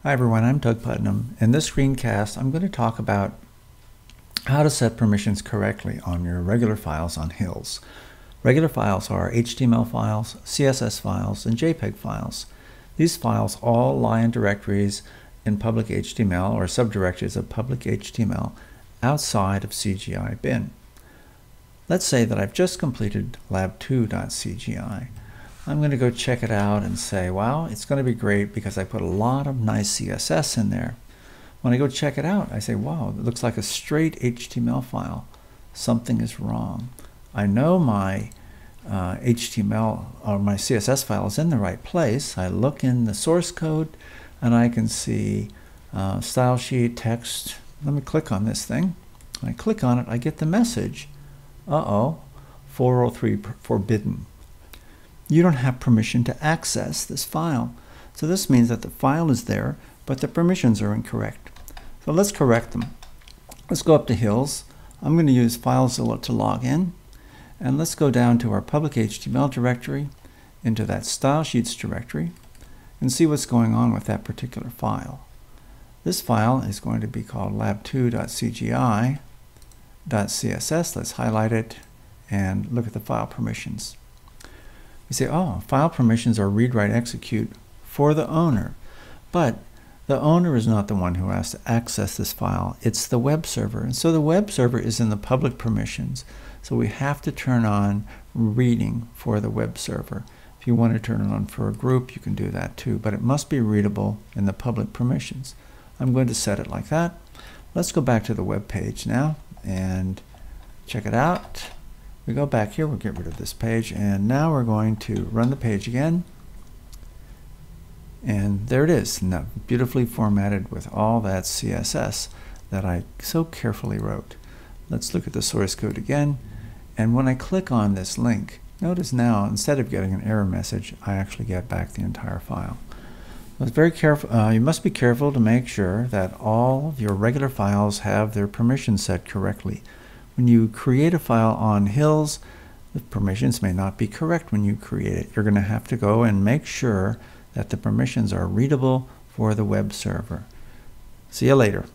Hi everyone, I'm Doug Putnam. In this screencast, I'm going to talk about how to set permissions correctly on your regular files on Hills. Regular files are HTML files, CSS files, and JPEG files. These files all lie in directories in public HTML or subdirectories of public HTML outside of CGI bin. Let's say that I've just completed lab2.cgi. I'm going to go check it out and say, wow, it's going to be great because I put a lot of nice CSS in there. When I go check it out, I say, wow, it looks like a straight HTML file. Something is wrong. I know my HTML or my CSS file is in the right place. I look in the source code and I can see style sheet, text. Let me click on this thing. When I click on it, I get the message, uh-oh, 403 forbidden. You don't have permission to access this file. So this means that the file is there, but the permissions are incorrect. So let's correct them. Let's go up to Hills. I'm going to use FileZilla to log in. And let's go down to our public HTML directory, into that Style Sheets directory, and see what's going on with that particular file. This file is going to be called lab2.cgi.css. Let's highlight it and look at the file permissions. You say, oh, file permissions are read, write, execute for the owner. But the owner is not the one who has to access this file. It's the web server. And so the web server is in the public permissions. So we have to turn on reading for the web server. If you want to turn it on for a group, you can do that too. But it must be readable in the public permissions. I'm going to set it like that. Let's go back to the web page now and check it out. We go back here, we'll get rid of this page, and now we're going to run the page again. And there it is, now beautifully formatted with all that CSS that I so carefully wrote. Let's look at the source code again. And when I click on this link, notice now, instead of getting an error message, I actually get back the entire file. It's very careful. You must be careful to make sure that all of your regular files have their permissions set correctly. When you create a file on Hills, the permissions may not be correct when you create it. You're going to have to go and make sure that the permissions are readable for the web server. See you later.